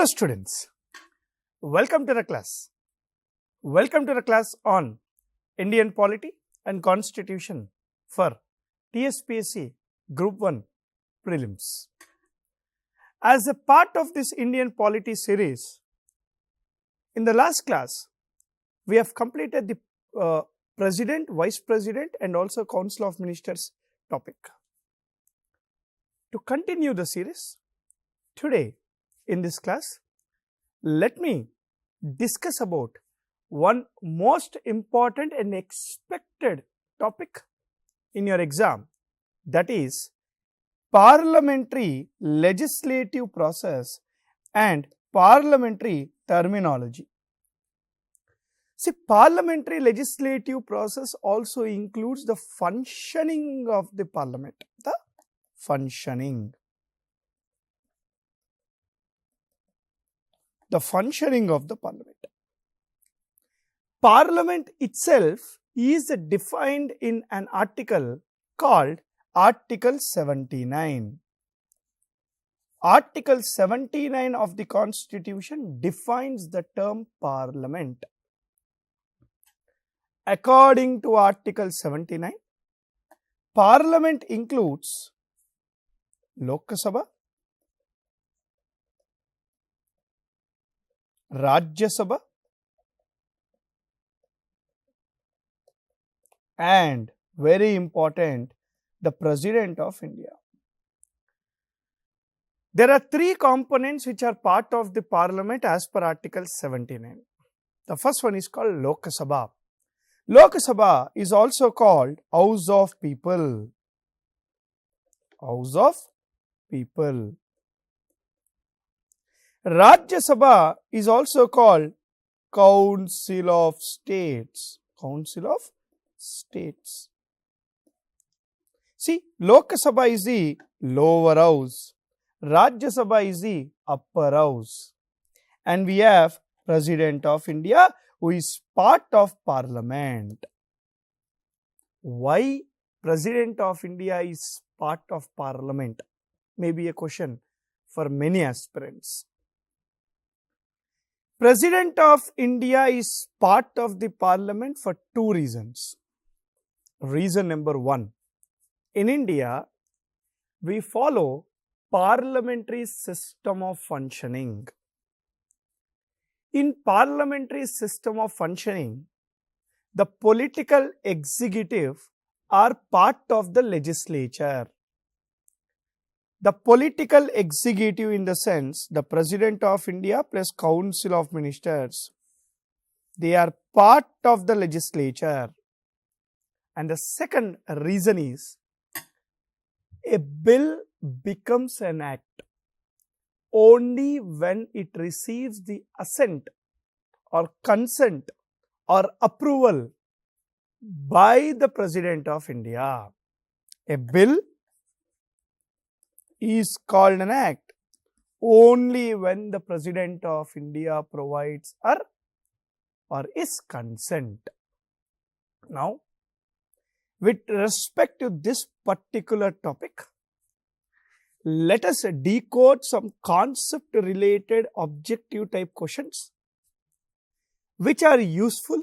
Hello students, welcome to the class. Welcome to the class on Indian Polity and Constitution for TSPSC Group 1 Prelims. As a part of this Indian Polity series, in the last class, we have completed the President, Vice President and also Council of Ministers topic. To continue the series, today in this class, let me discuss about one most important and expected topic in your exam, that is parliamentary legislative process and parliamentary terminology. See, parliamentary legislative process also includes the functioning of the parliament, the functioning of the parliament. Parliament itself is defined in an article called Article 79. Article 79 of the Constitution defines the term parliament. According to Article 79, parliament includes Lok Sabha, Rajya Sabha and, very important, the President of India. There are three components which are part of the parliament as per Article 79. The first one is called Lok Sabha. Lok Sabha is also called House of People. House of People. Rajya Sabha is also called Council of States. Council of States. See, Lok Sabha is the lower house. Rajya Sabha is the upper house. And we have President of India who is part of Parliament. Why President of India is part of Parliament? Maybe a question for many aspirants. President of India is part of the Parliament for two reasons. Reason number one, in India, we follow parliamentary system of functioning. In parliamentary system of functioning, the political executive are part of the legislature. The political executive, in the sense, the President of India plus Council of Ministers, they are part of the legislature. And the second reason is, a bill becomes an act only when it receives the assent or consent or approval by the President of India. A bill is called an act only when the President of India provides her or his consent. Now, with respect to this particular topic, let us decode some concept related objective type questions which are useful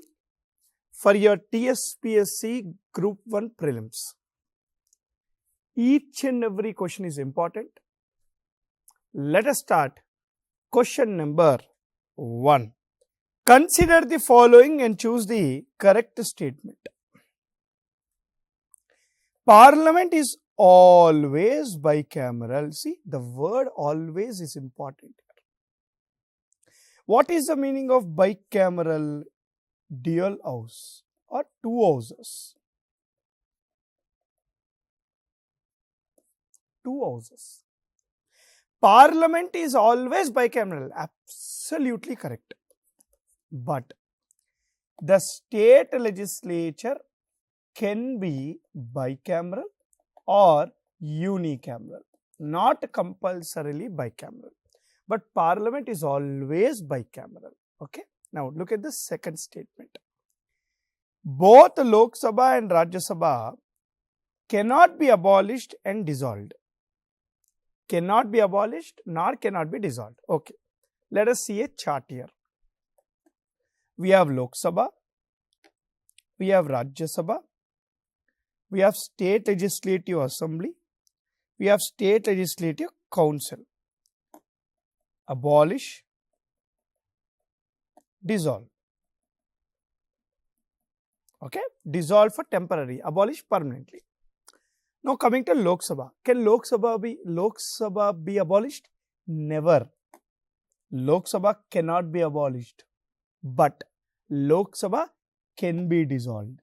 for your TSPSC Group 1 Prelims. Each and every question is important. Let us start. Question number 1. Consider the following and choose the correct statement. Parliament is always bicameral. See, the word always is important. What is the meaning of bicameral? Dual house or two houses. Two houses. Parliament is always bicameral. Absolutely correct. But the state legislature can be bicameral or unicameral, not compulsorily bicameral. But Parliament is always bicameral. Okay. Now look at the second statement. Both Lok Sabha and Rajya Sabha cannot be abolished and dissolved. Cannot be abolished nor cannot be dissolved. Okay. Let us see a chart here. We have Lok Sabha, we have Rajya Sabha, we have State Legislative Assembly, we have State Legislative Council. Abolish, dissolve. Okay, dissolve for temporary, abolish permanently. Now coming to Lok Sabha. Can Lok Sabha be abolished? Never. Lok Sabha cannot be abolished. But Lok Sabha can be dissolved.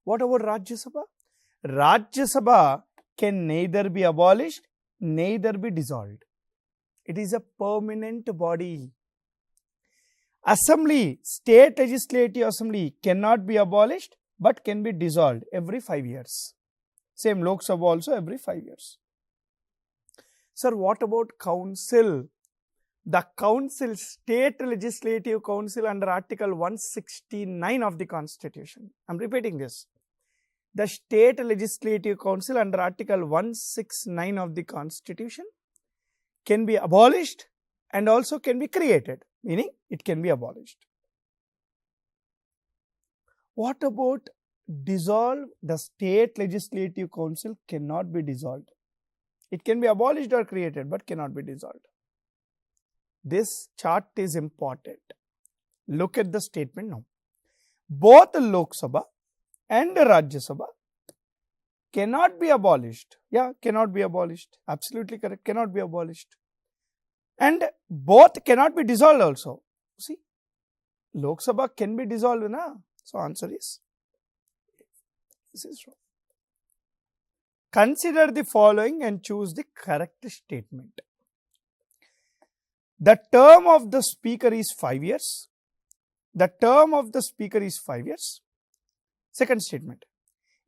What about Rajya Sabha? Rajya Sabha can neither be abolished, neither be dissolved. It is a permanent body. Assembly, State Legislative Assembly cannot be abolished but can be dissolved every 5 years. Same Lok Sabha also every 5 years. Sir, what about Council? The Council, State Legislative Council under Article 169 of the Constitution. I am repeating this. The State Legislative Council under Article 169 of the Constitution can be abolished and also can be created, meaning it can be abolished. What about dissolve? The State Legislative Council cannot be dissolved. It can be abolished or created but cannot be dissolved. This chart is important. Look at the statement now. Both Lok Sabha and Rajya Sabha cannot be abolished. Yeah, cannot be abolished. Absolutely correct. Cannot be abolished. And both cannot be dissolved also. See, Lok Sabha can be dissolved, na? So answer is, this is wrong. Consider the following and choose the correct statement. The term of the speaker is 5 years. The term of the speaker is 5 years. Second statement.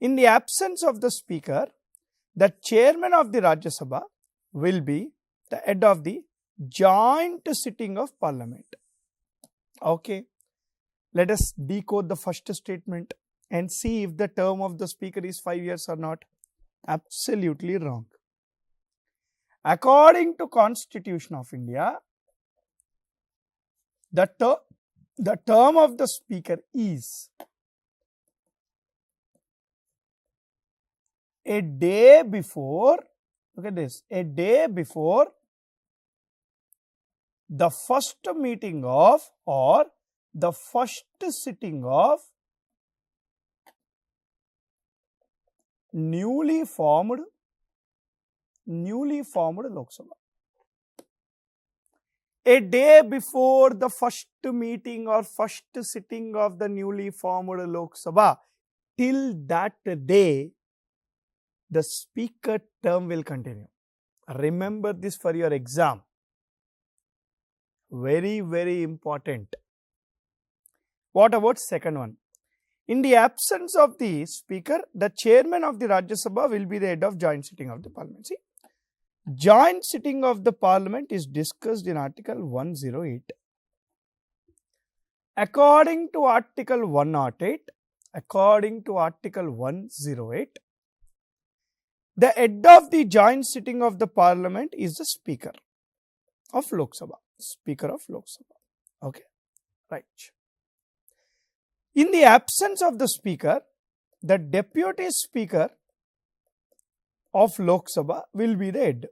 In the absence of the speaker, the chairman of the Rajya Sabha will be the head of the joint sitting of parliament. Okay. Let us decode the first statement and see if the term of the speaker is 5 years or not. Absolutely wrong. According to Constitution of India, the term of the speaker is a day before, look at this, a day before the first meeting of or the first sitting of newly formed Lok Sabha. A day before the first meeting or first sitting of the newly formed Lok Sabha, till that day, the speaker term will continue. Remember this for your exam. Very, very important. What about second one? In the absence of the speaker, the chairman of the Rajya Sabha will be the head of joint sitting of the parliament. See, joint sitting of the parliament is discussed in Article 108. According to Article 108, the head of the joint sitting of the parliament is the speaker of Lok Sabha. Okay, right. In the absence of the speaker, the deputy speaker of Lok Sabha will be the head.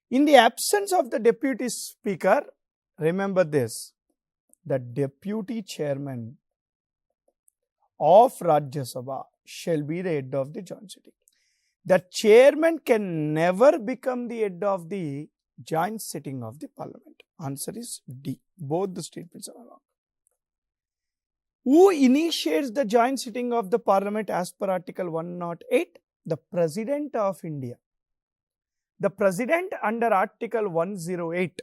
In the absence of the deputy speaker, remember this, the deputy chairman of Rajya Sabha shall be the head of the joint sitting. The chairman can never become the head of the joint sitting of the parliament. Answer is D. Both the statements are wrong. Who initiates the joint sitting of the parliament as per Article 108? The President of India. The President under Article 108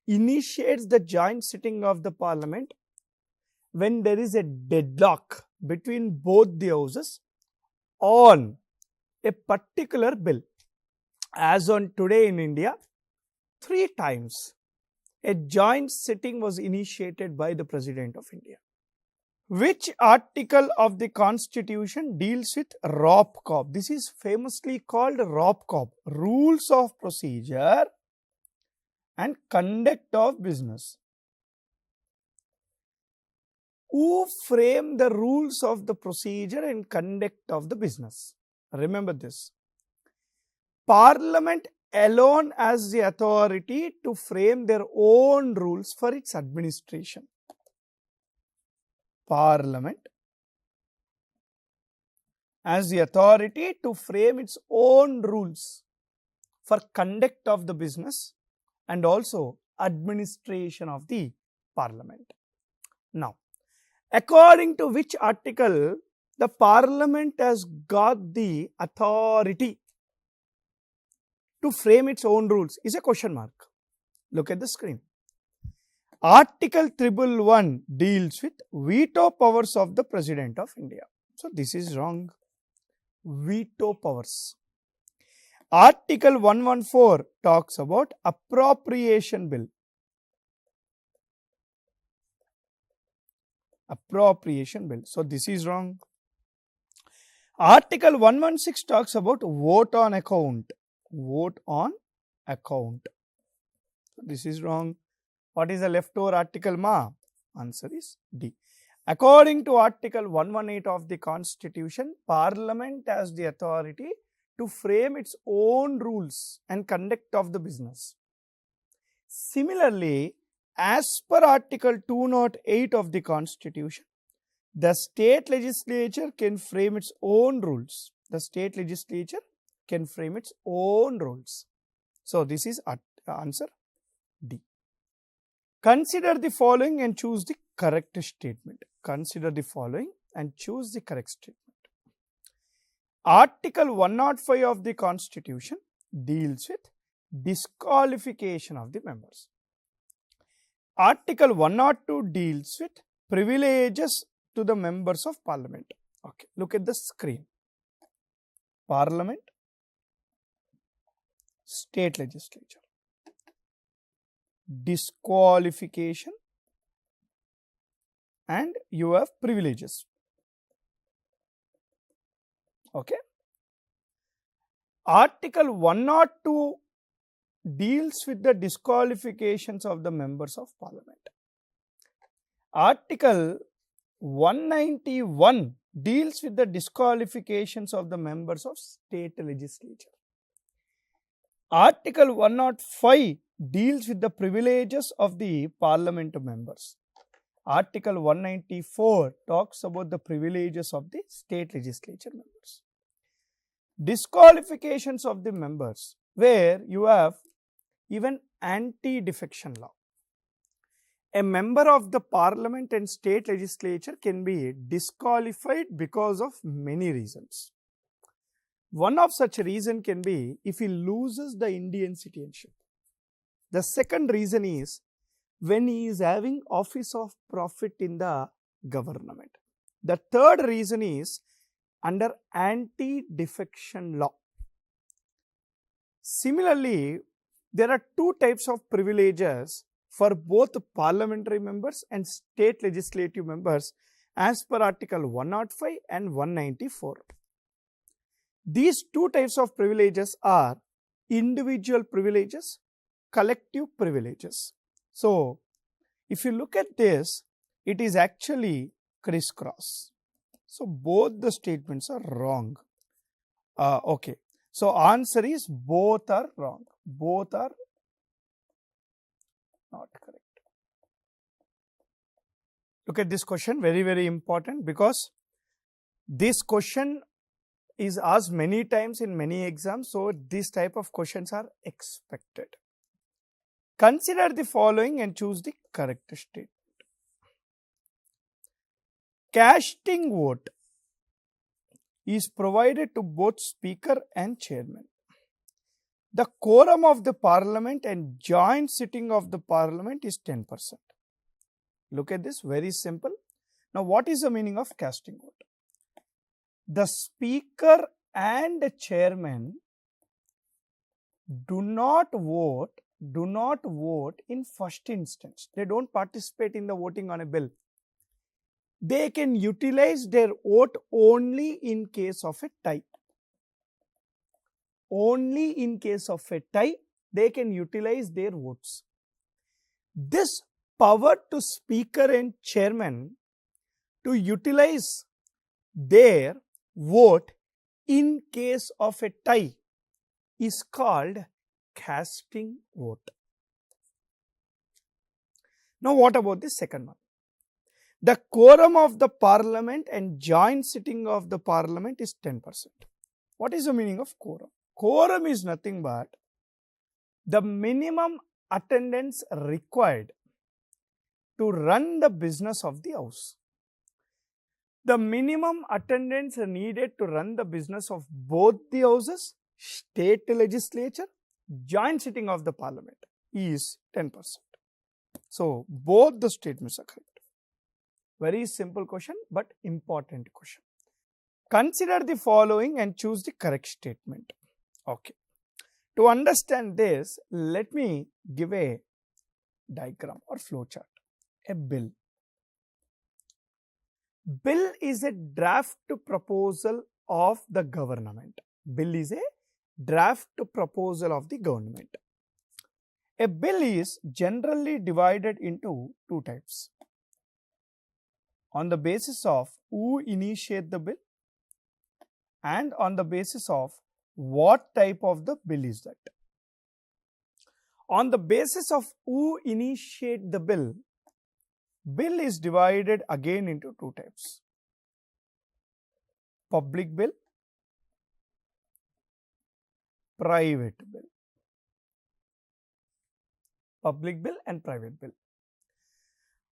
initiates the joint sitting of the parliament when there is a deadlock between both the houses on a particular bill. As on today in India, 3 times a joint sitting was initiated by the President of India. Which article of the Constitution deals with ROPCOP? This is famously called ROPCOP, Rules of Procedure and conduct of business. Who frame the rules of the procedure and conduct of the business? Remember this. Parliament alone has the authority to frame their own rules for its administration. Parliament has the authority to frame its own rules for conduct of the business and also administration of the Parliament. Now, according to which article the Parliament has got the authority to frame its own rules is a question mark. Look at the screen. Article 111 deals with veto powers of the President of India. So, this is wrong. Veto powers. Article 114 talks about appropriation bill. Appropriation bill. So, this is wrong. Article 116 talks about vote on account. Vote on account. So, this is wrong. What is the leftover article, ma? Answer is D. According to Article 118 of the Constitution, Parliament has the authority to frame its own rules and conduct of the business. Similarly, as per Article 208 of the Constitution, the state legislature can frame its own rules. The state legislature can frame its own rules. So, this is answer D. Consider the following and choose the correct statement. Consider the following and choose the correct statement. Article 105 of the Constitution deals with disqualification of the members. Article 102 deals with privileges to the members of Parliament. Okay, look at the screen. Parliament, state legislature, disqualification, and you have privileges. Okay. Article 102 deals with the disqualifications of the members of Parliament. Article 191 deals with the disqualifications of the members of state legislature. Article 105 deals with the privileges of the Parliament members. Article 194 talks about the privileges of the state legislature members. Disqualifications of the members, where you have even anti-defection law. A member of the Parliament and state legislature can be disqualified because of many reasons. One of such reason can be if he loses the Indian citizenship. The second reason is when he is having office of profit in the government. The third reason is under anti-defection law. Similarly, there are two types of privileges for both parliamentary members and state legislative members as per Article 105 and 194. These two types of privileges are individual privileges, collective privileges. So, if you look at this, it is actually crisscross. So, both the statements are wrong. Okay. So, answer is both are wrong. Both are not correct. Look at this question, very, very important, because this question is asked many times in many exams. So, these type of questions are expected. Consider the following and choose the correct statement. Casting vote is provided to both speaker and chairman. The quorum of the Parliament and joint sitting of the Parliament is 10%. Look at this, very simple. Now, what is the meaning of casting vote? The speaker and the chairman do not vote in first instance. They don't participate in the voting on a bill. They can utilize their vote only in case of a tie. Only in case of a tie, they can utilize their votes. This power to speaker and chairman to utilize their vote in case of a tie is called casting vote. Now what about the second one? The quorum of the parliament and joint sitting of the parliament is 10%. What is the meaning of quorum? Quorum is nothing but the minimum attendance required to run the business of the house. The minimum attendance needed to run the business of both the houses, state legislature, joint sitting of the parliament is 10%. So both the statements are correct. Very simple question but important question. Consider the following and choose the correct statement. Okay. To understand this, let me give a diagram or flowchart. A bill. Bill is a draft proposal of the government. Bill is a draft proposal of the government. A bill is generally divided into two types. On the basis of who initiate the bill and on the basis of what type of the bill is that. On the basis of who initiate the bill, bill is divided again into two types. Public bill, private bill. Public bill and private bill.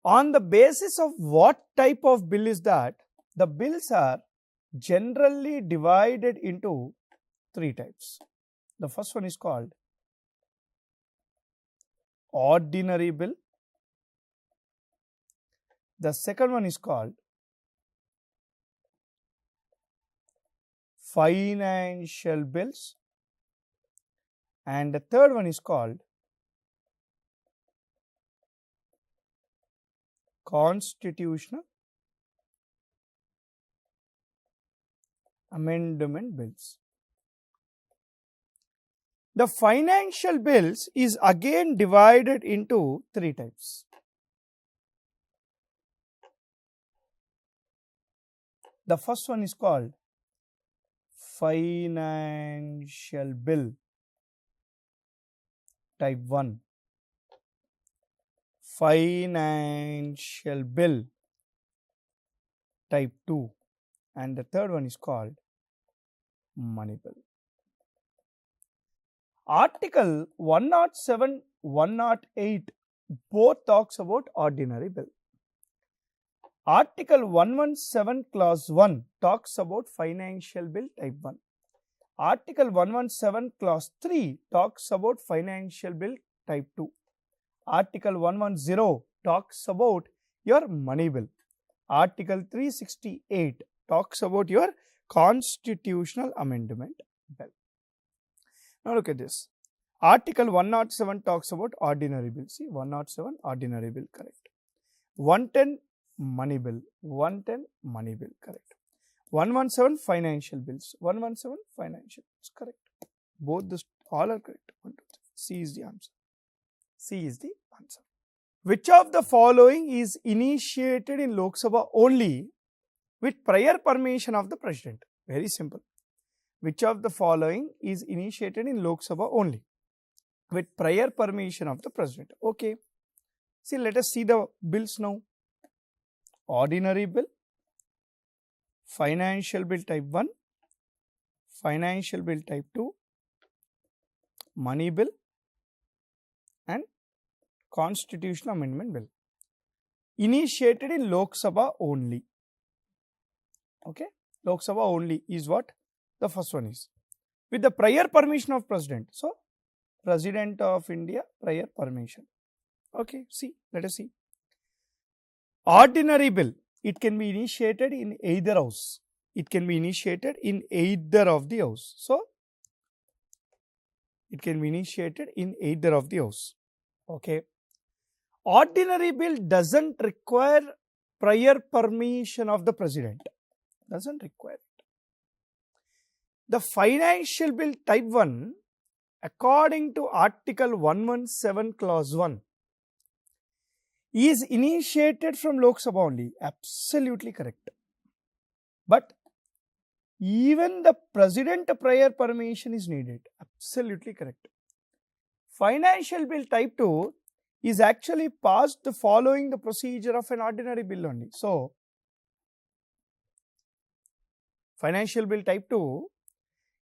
On the basis of what type of bill is that, the bills are generally divided into three types. The first one is called ordinary bill. The second one is called financial bills. And the third one is called constitutional amendment bills. The financial bills is again divided into three types. The first one is called financial bill type 1, financial bill type 2, and the third one is called money bill. Article 107, 108 both talks about ordinary bill. Article 117 clause 1 talks about financial bill type 1. Article 117 clause 3 talks about financial bill type 2. Article 110 talks about your money bill. Article 368 talks about your constitutional amendment bill. Now look at this. Article 107 talks about ordinary bill. See, 107 ordinary bill, correct. 110 money bill, 110 money bill, correct. 117 financial bills, 117 financial bills, correct. Both this all are correct. 1, 2, 3. C is the answer. C is the answer. Which of the following is initiated in Lok Sabha only with prior permission of the President? Very simple. Which of the following is initiated in Lok Sabha only with prior permission of the President? Okay. See, let us see the bills now. Ordinary bill, financial bill type 1, financial bill type 2, money bill and constitutional amendment bill. Initiated in Lok Sabha only. Okay. Lok Sabha only is what? The first one is. With the prior permission of President. So, President of India, prior permission. Okay. See, let us see. Ordinary bill, it can be initiated in either house. It can be initiated in either of the house. So, it can be initiated in either of the house. Okay. Ordinary bill doesn't require prior permission of the President. Doesn't require it. The financial bill type 1 according to Article 117 Clause 1, is initiated from Lok Sabha only. Absolutely correct. But even the President prior permission is needed. Absolutely correct. Financial Bill Type 2 is actually passed following the procedure of an ordinary bill only. So, Financial Bill Type 2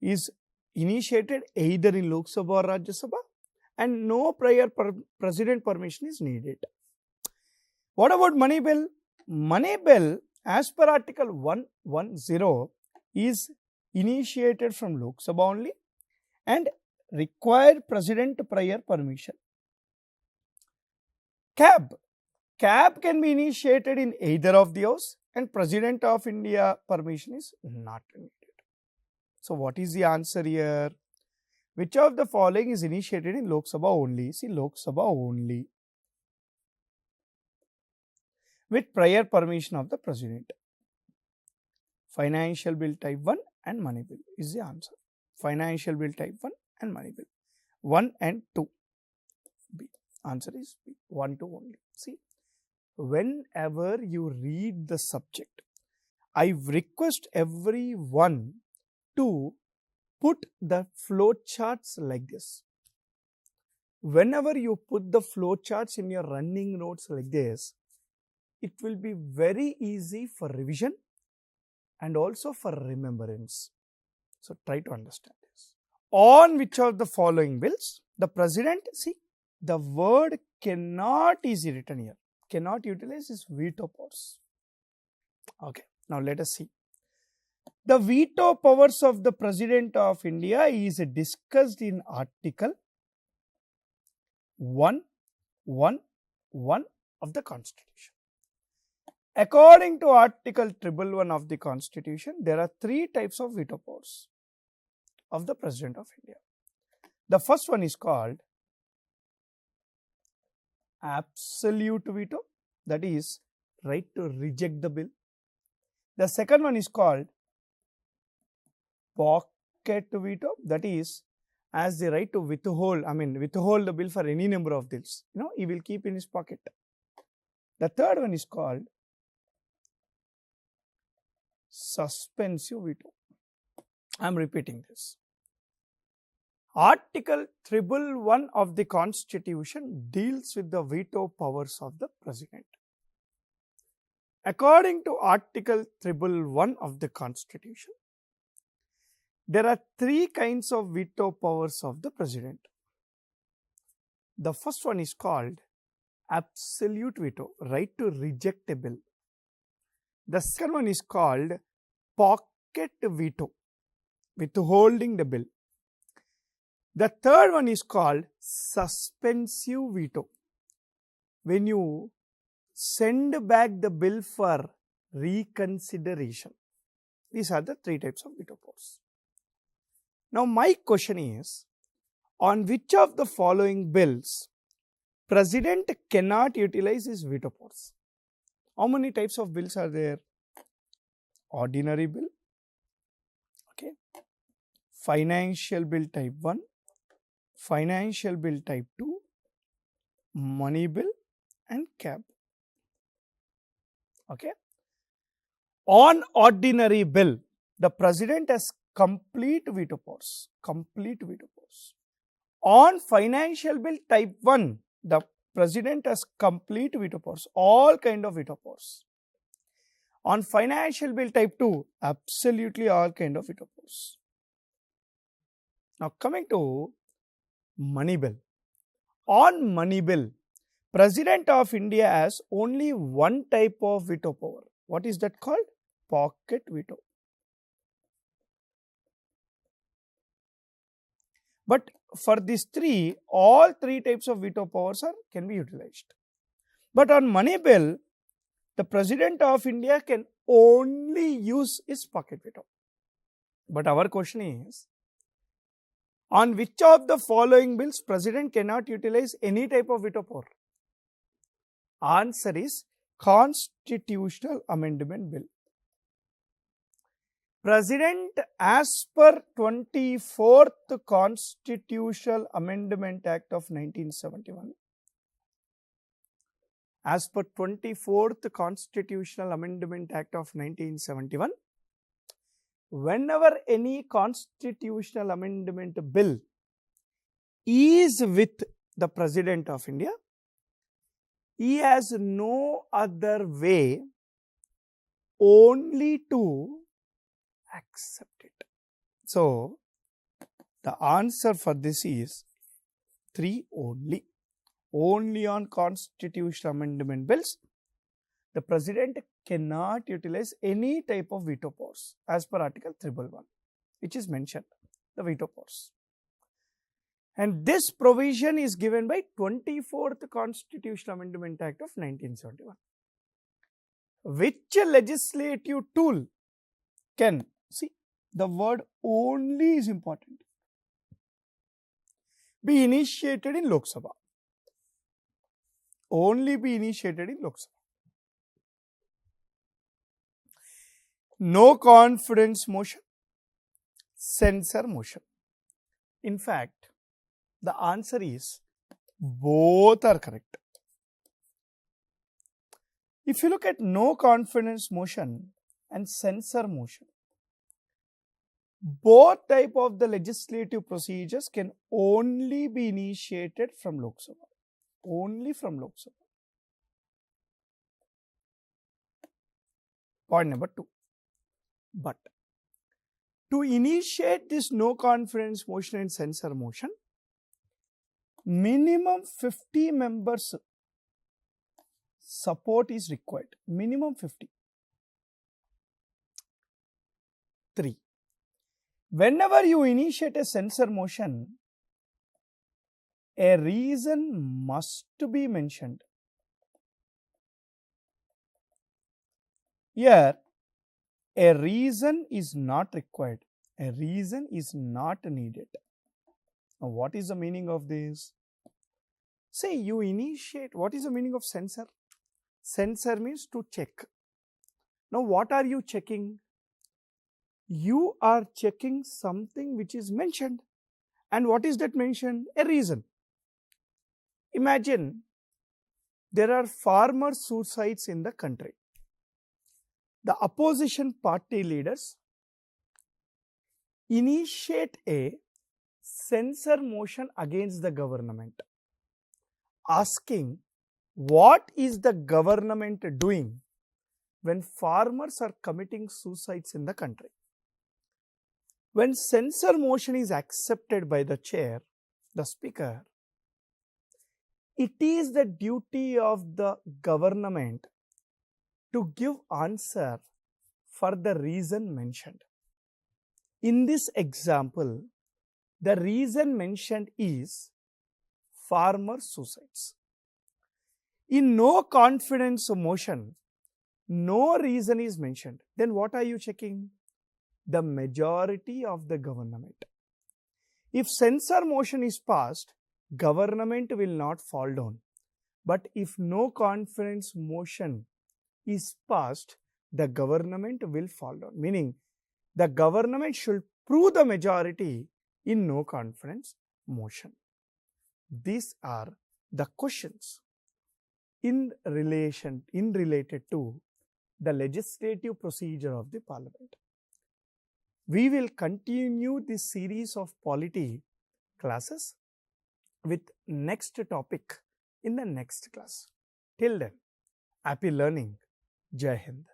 is initiated either in Lok Sabha or Rajya Sabha, and no prior President permission is needed. What about Money Bill? Money Bill, as per Article 110, is initiated from Lok Sabha only and required President prior permission. CAB can be initiated in either of the house, and President of India permission is not needed. So, what is the answer here? Which of the following is initiated in Lok Sabha only? See, Lok Sabha only, with prior permission of the President. Financial Bill Type 1 and Money Bill is the answer. Financial Bill Type 1 and Money Bill. 1 and 2. B. Answer is B. 1, 2 only. See, whenever you read the subject, I request everyone to put the flow charts like this. Whenever you put the flow charts in your running notes like this, it will be very easy for revision and also for remembrance. So, try to understand this. On which of the following bills the President, see, the word cannot is written here. Cannot utilize his veto powers. Okay, now let us see. The veto powers of the President of India is discussed in Article 111 of the Constitution. According to Article 111 of the Constitution, there are 3 types of veto powers of the President of India. The first one is called absolute veto, that is right to reject the bill. The second one is called pocket veto, that is as the right to withhold the bill for any number of bills. He will keep in his pocket. The third one is called suspensive veto. I am repeating this. Article 111 of the Constitution deals with the veto powers of the President. According to Article 111 of the Constitution, there are 3 kinds of veto powers of the President. The first one is called absolute veto, right to reject a bill. The second one is called pocket veto, withholding the bill. The third one is called suspensive veto, when you send back the bill for reconsideration. These are the 3 types of veto powers. Now, my question is, on which of the following bills President cannot utilize his veto powers? How many types of bills are there? Ordinary bill, okay, Financial Bill Type 1, Financial Bill Type 2, Money Bill and CAB. Okay. On ordinary bill, the President has complete veto powers. Complete veto powers. On Financial Bill Type 1, the President has complete veto powers. All kind of veto powers. On Financial Bill Type 2, absolutely all kind of veto powers. Now, coming to Money Bill. On Money Bill, President of India has only one type of veto power. What is that called? Pocket veto. But for these 3, all 3 types of veto powers can be utilized. But on Money Bill, the President of India can only use his pocket veto. But our question is, on which of the following bills President cannot utilize any type of veto power? Answer is Constitutional Amendment Bill. President, as per 24th Constitutional Amendment Act of 1971, as per 24th Constitutional Amendment Act of 1971, whenever any constitutional amendment bill is with the President of India, he has no other way only to accept it. So, the answer for this is 3 only. Only on constitutional amendment bills, the President cannot utilize any type of veto powers as per Article 311, which is mentioned, the veto powers. And this provision is given by 24th Constitutional Amendment Act of 1971. Which legislative tool can, see, the word only is important, be initiated in Lok Sabha. Only be initiated in Lok Sabha. No confidence motion, censor motion. In fact, the answer is both are correct. If you look at no confidence motion and censor motion, both type of the legislative procedures can only be initiated from Lok Sabha. Only from Lok Sabha. Point number 2. But to initiate this no confidence motion and censor motion, minimum 50 members support is required. Minimum 50. 3. Whenever you initiate a censor motion, a reason must be mentioned. Here, a reason is not required. A reason is not needed. Now, what is the meaning of this? Say you initiate, what is the meaning of censor? Censor means to check. Now, what are you checking? You are checking something which is mentioned. And what is that mentioned? A reason. Imagine there are farmer suicides in the country. The opposition party leaders initiate a censor motion against the government, asking what is the government doing when farmers are committing suicides in the country. When censor motion is accepted by the chair, the speaker, it is the duty of the government to give answer for the reason mentioned. In this example, the reason mentioned is farmer suicides. In no confidence motion, no reason is mentioned. Then what are you checking? The majority of the government. If censor motion is passed, government will not fall down. But if no confidence motion is passed, the government will fall down. Meaning, the government should prove the majority in no confidence motion. These are the questions related to the legislative procedure of the parliament. We will continue this series of polity classes with next topic in the next class. Till then, happy learning. Jai Hind.